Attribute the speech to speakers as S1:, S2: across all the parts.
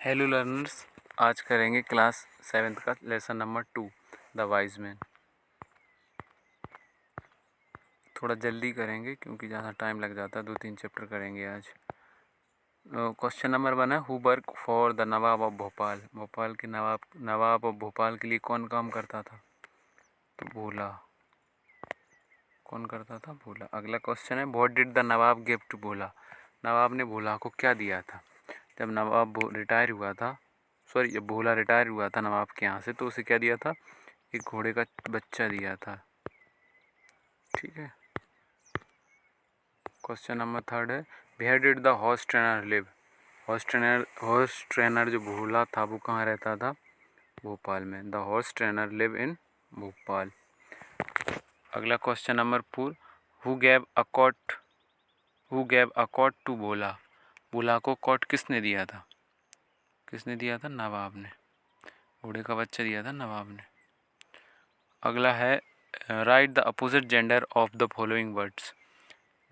S1: Hello learners, आज करेंगे class 7th का lesson number 2 the wise man. थोड़ा जल्दी करेंगे क्योंकि ज़्यादा टाइम लग जाता है, 2-3 चैप्टर करेंगे आज। क्वेश्चन नंबर 1 है, who work for the Nawab of Bhopal. Bhopal के नवाब ऑफ भोपाल के लिए कौन काम करता था? तो भोला। कौन करता था? भोला। अगला क्वेश्चन है, what did the nawab give to Bhola. नवाब ने भोला को क्या दिया था? जब नवाब रिटायर हुआ था, जब भोला रिटायर हुआ था नवाब के यहाँ से, तो उसे क्या दिया था? एक घोड़े का बच्चा दिया था। ठीक है। क्वेश्चन नंबर 3 है, where did the horse trainer live. Horse trainer जो भोला था वो कहाँ रहता था? भोपाल में। The horse trainer live in Bhopal. अगला question number 4, who gave a cot to Bhola. Bhola को कॉट किसने दिया था? किसने दिया था? नवाब ने। घोड़े का बच्चा दिया था नवाब ने। अगला है, right the opposite gender of the following words.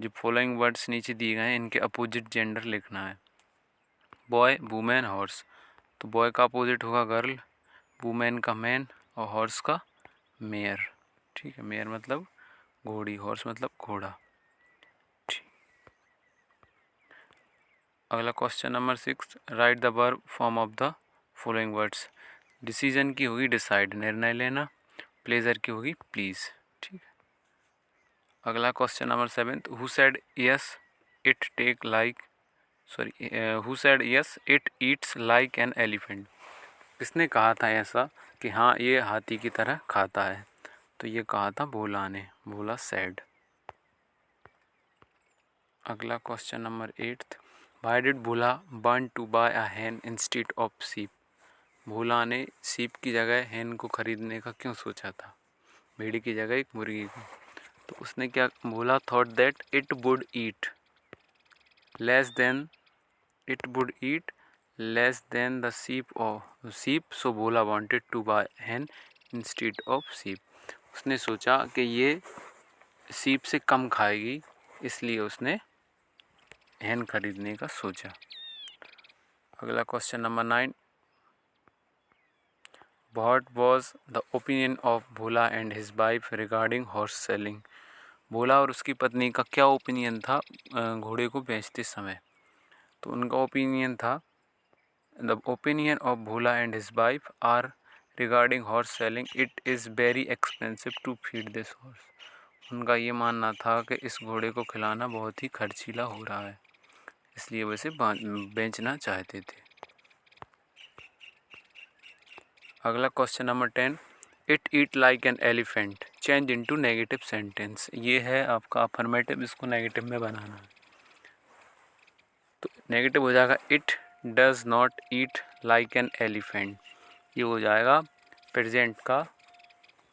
S1: जो फॉलोइंग वर्ड्स नीचे दिए गए हैं इनके अपोजिट जेंडर लिखना है। Boy, women, horse. तो बॉय का अपोजिट होगा गर्ल, वुमेन का मैन और हॉर्स का मेयर। ठीक है, मेयर मतलब घोड़ी, हॉर्स मतलब घोड़ा। अगला question number 6, right the verb form of the following words. Decision की होगी डिसाइड, निर्णय लेना। प्लेजर की होगी प्लीज। ठीक है। अगला question number 7, who said yes it take like who said yes it eats like an elephant. किसने कहा था ऐसा कि हाँ ये हाथी की तरह खाता है? तो ये कहा था भोला ने। भोला सेड। अगला question number 8, why did Bhola want to buy a hen instead of sheep। Bhola ने सीप की जगह hen को खरीदने का क्यों सोचा था? भेड़ी की जगह एक मुर्गी को। तो उसने क्या बोला? Thought that it would eat less than the sheep, so Bhola wanted to buy hen instead of sheep। उसने सोचा कि ये सीप से कम खाएगी, इसलिए उसने hen खरीदने का सोचा। अगला question number 9, what was the opinion of Bhola and his wife regarding horse selling. Bhola और उसकी पत्नी का क्या ओपिनियन था घोड़े को बेचते समय? तो उनका ओपिनियन था, the opinion of Bhola and his wife are regarding horse selling, it is very expensive to feed this horse. उनका ये मानना था कि इस घोड़े को खिलाना बहुत ही खर्चीला हो रहा है, इसलिए वो इसे बेचना चाहते थे। अगला question number 10, it eat like an elephant change into negative sentence. ये है आपका अफर्मेटिव, इसको नेगेटिव में बनाना है। तो नेगेटिव हो जाएगा, it does not eat like an elephant. ये हो जाएगा प्रेजेंट का,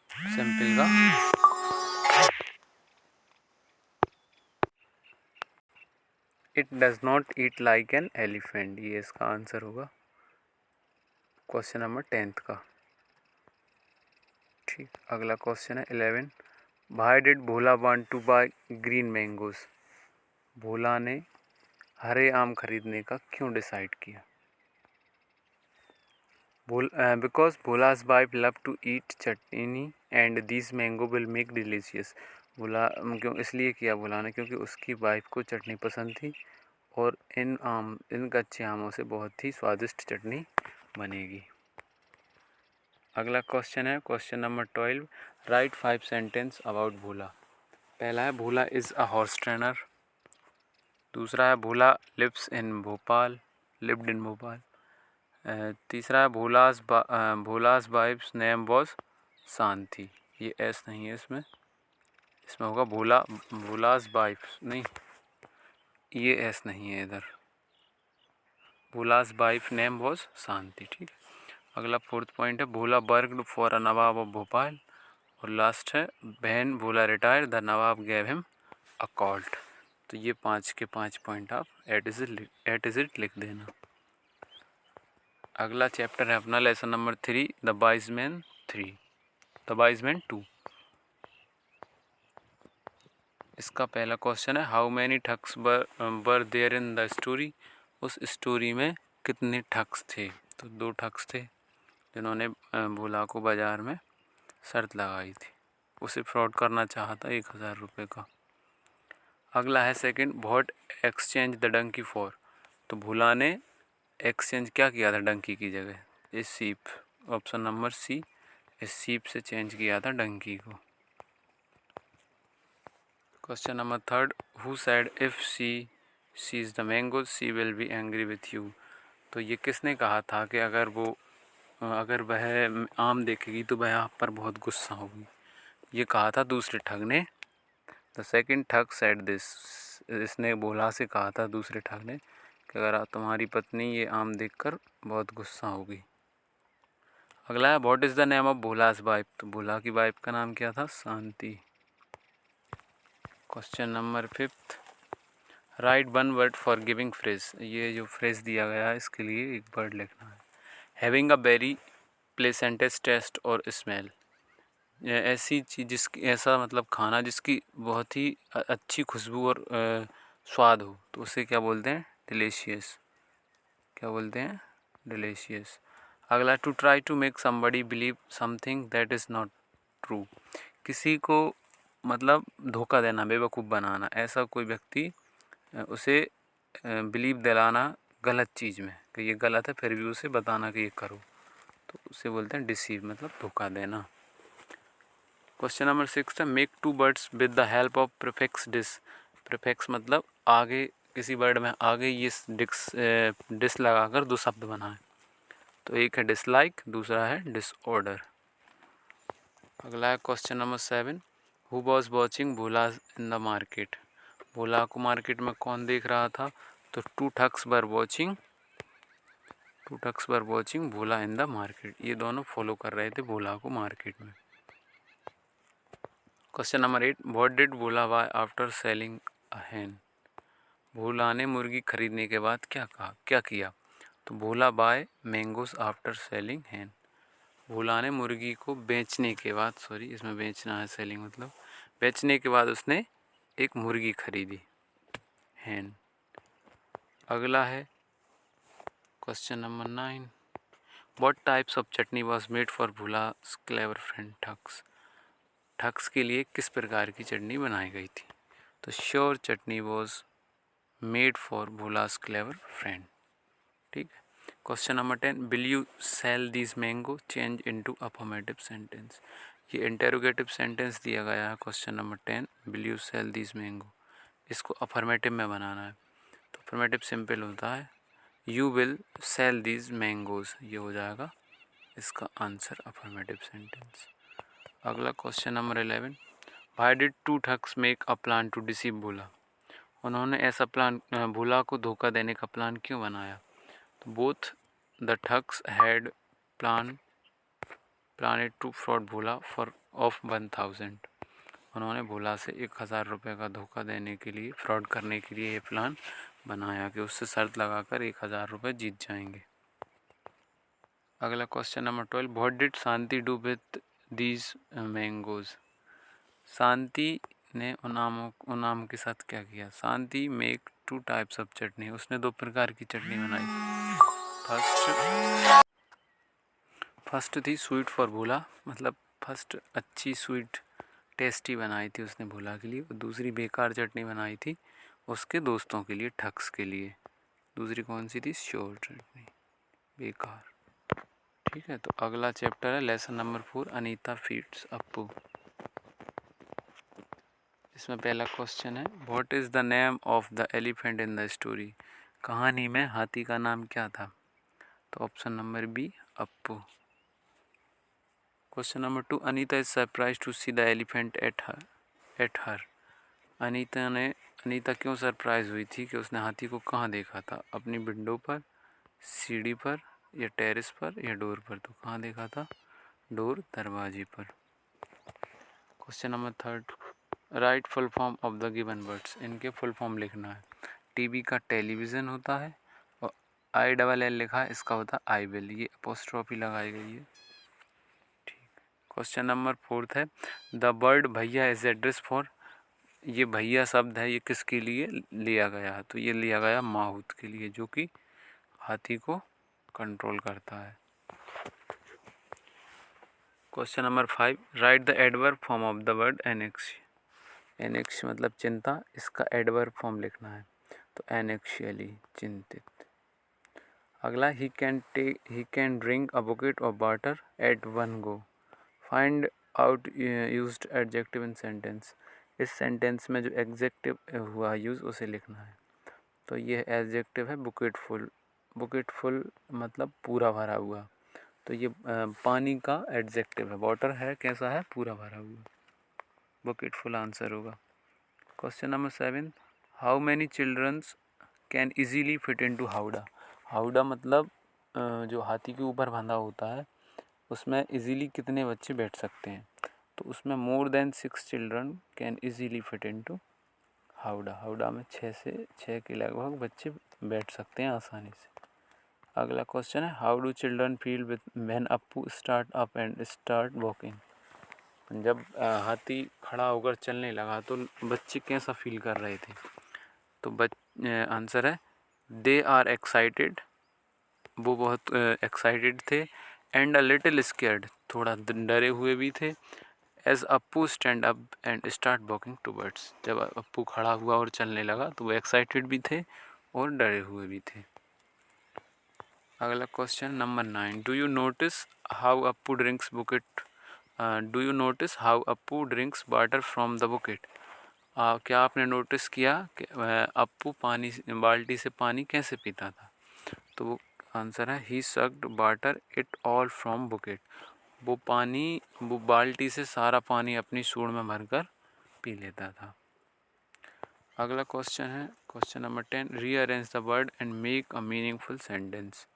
S1: सिंपल का। It does not eat like an elephant, ये इसका आंसर होगा क्वेश्चन नंबर 10 का। ठीक। अगला क्वेश्चन है 11, why did Bhola want to buy green mangoes. Bhola ने हरे आम खरीदने का क्यों डिसाइड किया? Because Bhola's wife love to eat chutney and this mango will make delicious. Bhola क्यों इसलिए किया भोला ने, क्योंकि उसकी वाइफ को चटनी पसंद थी और इन कच्चे आमों से बहुत ही स्वादिष्ट चटनी बनेगी। अगला क्वेश्चन है question number 12, write 5 sentence about Bhola. पहला है, Bhola is a horse trainer. दूसरा है, भोला लिव्ड इन भोपाल। तीसरा है, Bhola's wife's name was Shanti. ये एस नहीं है इसमें होगा भोलाज वाइफ्स नहीं, ये एस नहीं है इधर। Bhola's wife name was Shanti. ठीक है। अगला 4th पॉइंट है, Bhola worked for a nawab of Bhopal. और लास्ट है, when Bhola retire the nawab gave him a colt. तो ये 5 के 5 पॉइंट आप एट इज इट लिख देना। अगला चैप्टर है अपना lesson number 3 the wise man 2। इसका पहला क्वेश्चन है, how many thugs were there in the story. उस स्टोरी में कितने ठग्स थे? तो 2 ठग्स थे जिन्होंने भोला को बाज़ार में शर्त लगाई थी, उसे फ्रॉड करना चाहा था 1000 रुपये का। अगला है second, what exchange the donkey for? तो भोला ने एक्सचेंज क्या किया था डंकी की जगह? A sheep. Option number C, इस शीप से चेंज किया था डंकी को। Question number third, who said if she sees the mangoes she will be angry with you? तो ये किसने कहा था कि अगर वह आम देखेगी तो वह आप पर बहुत गुस्सा होगी? ये कहा था दूसरे ठग ने। द सेकंड ठग सेड दिस, इसने भोला से कहा था दूसरे ठग ने कि अगर तुम्हारी पत्नी ये आम देखकर बहुत गुस्सा होगी। अगला है, what is the name of Bhola's wife? तो भोला की वाइफ का नाम क्या था? Shanti. Question number fifth, write one word for giving phrase. ये जो फ्रेज दिया गया है इसके लिए एक वर्ड लिखना है। हैविंग अ वेरी प्लेसेंटेस्ट टेस्ट और स्मेल, ऐसी चीज़ जिसकी, ऐसा मतलब खाना जिसकी बहुत ही अच्छी खुशबू और स्वाद हो, तो उसे क्या बोलते हैं? डिलीशियस। क्या बोलते हैं? डिलीशियस। अगला, to try to make somebody believe something that is not true. किसी को मतलब धोखा देना, बेवकूफ़ बनाना, ऐसा कोई व्यक्ति उसे बिलीव दिलाना गलत चीज़ में कि ये गलत है फिर भी उसे बताना कि ये करो, तो उसे बोलते हैं डिसीव, मतलब धोखा देना। क्वेश्चन नंबर 6 है, make two words with the help of prefix dis. Prefix मतलब आगे, किसी वर्ड में आगे ये डिस लगाकर 2 शब्द बनाएं। तो एक है डिसलाइक, दूसरा है डिसऑर्डर। अगला है question number 7, who was watching Bhola in the market? Bhola को मार्केट में कौन देख रहा था? तो two thugs were watching Bhola in the market. ये दोनों फॉलो कर रहे थे भोला को मार्केट में। Question number 8, what did Bhola buy after selling a hen? भोला ने मुर्गी खरीदने के बाद क्या किया? तो Bhola buy mangoes after selling hen। भोला ने मुर्गी को बेचने के बाद, सॉरी इसमें बेचना है, सेलिंग मतलब बेचने के बाद उसने एक मुर्गी खरीदी, hen। अगला है question number 9, what types of chutney was made for Bhola's clever friend thugs? Thugs के लिए किस प्रकार की चटनी बनाई गई थी? तो sure chutney was made for Bhola's clever friend. ठीक है। Question number 10, will you sell this mango change into affirmative sentence. ये इंटेरोगेटिव सेंटेंस दिया गया है question number 10, will you sell this mango, इसको अफर्मेटिव में बनाना है। तो अफर्मेटिव सिंपल होता है, you will sell this mangoes, ये हो जाएगा इसका आंसर अफर्मेटिव सेंटेंस। अगला question number 11, why did two thugs make a plan to deceive Bhola? उन्होंने ऐसा प्लान, भोला को धोखा देने का प्लान क्यों बनाया? तो both the thugs had plan to fraud Bhola for of 1000। उन्होंने भोला से 1000 रुपये का धोखा देने के लिए, फ्रॉड करने के लिए ये प्लान बनाया कि उससे शर्त लगाकर 1000 रुपये जीत जाएंगे। अगला question number 12, what did Shanti do with these mangoes? Shanti ने उन आम के साथ क्या किया? Shanti make 2 types of chutney, उसने 2 प्रकार की चटनी बनाई। फर्स्ट थी स्वीट फॉर भोला, मतलब फर्स्ट अच्छी स्वीट टेस्टी बनाई थी उसने भोला के लिए, और दूसरी बेकार चटनी बनाई थी उसके दोस्तों के लिए, ठग्स के लिए। दूसरी कौन सी थी? श्योर चटनी, बेकार। ठीक है। तो अगला चैप्टर है lesson number 4, Anita feeds Appu. इसमें पहला क्वेश्चन है, what is the name of the elephant in the story? कहानी में हाथी का नाम क्या था? तो option number B, Appu. Question number 2, Anita is surprise to see the elephant at her. Anita क्यों सरप्राइज हुई थी कि उसने हाथी को कहाँ देखा था? अपनी विंडो पर, सीढ़ी पर, या टेरेस पर, या डोर पर? तो कहाँ देखा था? डोर, दरवाजे पर। Question number 3, right full form of the given words. इनके फुल फॉर्म लिखना है। टीवी का टेलीविज़न होता है, और ILL लिखा है, इसका होता है आई विल, ये अपोस्ट्रोफी लगाई गई है। ठीक। क्वेश्चन नंबर 4 है, द वर्ड भैया इज एड्रेस फॉर। ये भैया शब्द है, ये किसके लिए लिया गया है? तो ये लिया गया माहूत के लिए, जो कि हाथी को कंट्रोल करता है। Question number 5, right the adverb form of the word annexe. Annexe मतलब चिंता, इसका एडवर्ब फॉर्म लिखना है, तो एनेक्शियली, चिंतित। अगला, he can drink a bouquet of water at one go. Find out used adjective in sentence. इस सेंटेंस में जो एडजेक्टिव हुआ यूज़ उसे लिखना है। तो ये एडजेक्टिव है बुकेट फुल। बुकेट फुल मतलब पूरा भरा हुआ, तो ये पानी का एडजेक्टिव है। वाटर है कैसा है, पूरा भरा हुआ। बुकेट फुल आंसर होगा। Question number 7, how many childrens can easily fit into howdah. हाउडा मतलब जो हाथी के ऊपर बंधा होता है, उसमें इजीली कितने बच्चे बैठ सकते हैं। तो उसमें more than 6 children can easily fit into howdah. Howrah में 6 के लगभग बच्चे बैठ सकते हैं आसानी से। अगला क्वेश्चन है, how do children feel when Appu start up and start walking. जब हाथी खड़ा होकर चलने लगा तो बच्चे कैसा फील कर रहे थे। तो आंसर है, दे आर एक्साइटेड, वो बहुत एक्साइटेड थे, एंड अ लिटिल स्केर्ड, थोड़ा डरे हुए भी थे। As Appu stand up and start walking towards, जब अप्पू खड़ा हुआ और चलने लगा तो वो एक्साइटेड भी थे और डरे हुए भी थे। अगला question number 9, do you notice how Appu drinks bouquet, do you notice how Appu drinks water from the bouquet. क्या आपने नोटिस किया कि अप्पू पानी बाल्टी से पानी कैसे पीता था। तो वो आंसर है, he sucked water it all from bucket. वो बाल्टी से सारा पानी अपनी सूंड में भरकर पी लेता था। अगला क्वेश्चन है question number 10, rearrange the word and make a meaningful sentence.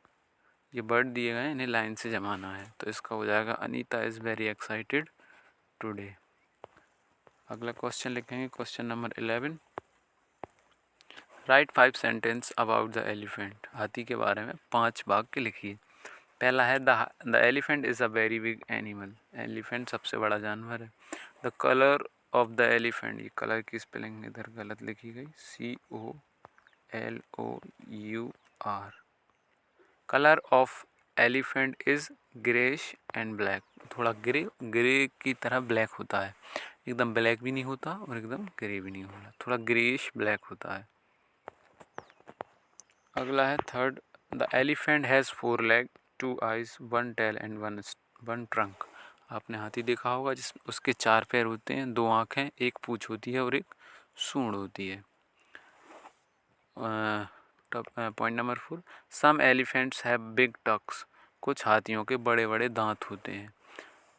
S1: ये वर्ड दिए गए, इन्हें लाइन से जमाना है। तो इसका हो जाएगा, Anita is very excited today. अगला क्वेश्चन लिखेंगे question number 11, right 5 sentence about the elephant. हाथी के बारे में 5 वाक्य लिखिए। पहला है, the elephant is a very big animal. Elephant सबसे बड़ा जानवर है। The colour of the elephant, ये कलर की स्पेलिंग इधर गलत लिखी गई, COLOUR। Colour of elephant is greyish and black. थोड़ा ग्रे की तरह ब्लैक होता है, एकदम ब्लैक भी नहीं होता और एकदम ग्रे भी नहीं होता, थोड़ा ग्रेश ब्लैक होता है। अगला है third, the elephant has 4 leg, 2 eyes, 1 tail and 1 trunk. आपने हाथी देखा होगा जिस उसके 4 पैर होते हैं, 2 आँखें, 1 पूँछ होती है और 1 सूंड होती है। Point number 4, some elephants have big tusks. कुछ हाथियों के बड़े बड़े दांत होते हैं।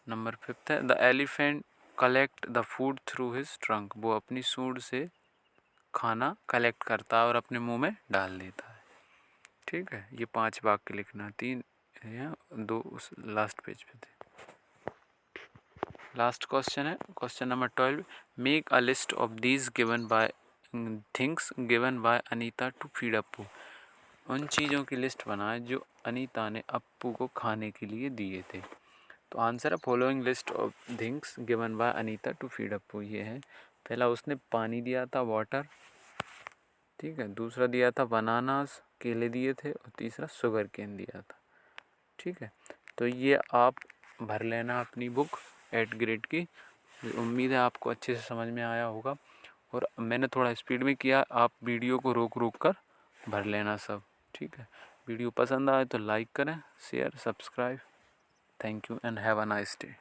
S1: नंबर 5 है, the elephant collect the food through his trunk. वो अपनी सूंड से खाना कलेक्ट करता है और अपने मुंह में डाल देता है। ठीक है, ये 5 वाक्य लिखना, 3 या 2 उस लास्ट पेज पे थे। लास्ट क्वेश्चन है question number 12, make a list of these given by things given by Anita to feed Appu. उन चीज़ों की लिस्ट बनाए जो अनीता ने अप्पू को खाने के लिए दिए थे। तो आंसर है, following list of things given by Anita to feed Appu. ये है, पहला उसने पानी दिया था, वाटर, ठीक है। दूसरा दिया था बनानास, केले दिए थे। और तीसरा शुगर केन दिया था, ठीक है। तो ये आप भर लेना अपनी बुक 8th ग्रेड की। उम्मीद है आपको अच्छे से समझ में आया होगा, और मैंने थोड़ा स्पीड में किया, आप वीडियो को रोक कर भर लेना सब, ठीक है। वीडियो पसंद आए तो लाइक करें, share, subscribe. Thank you and have a nice day.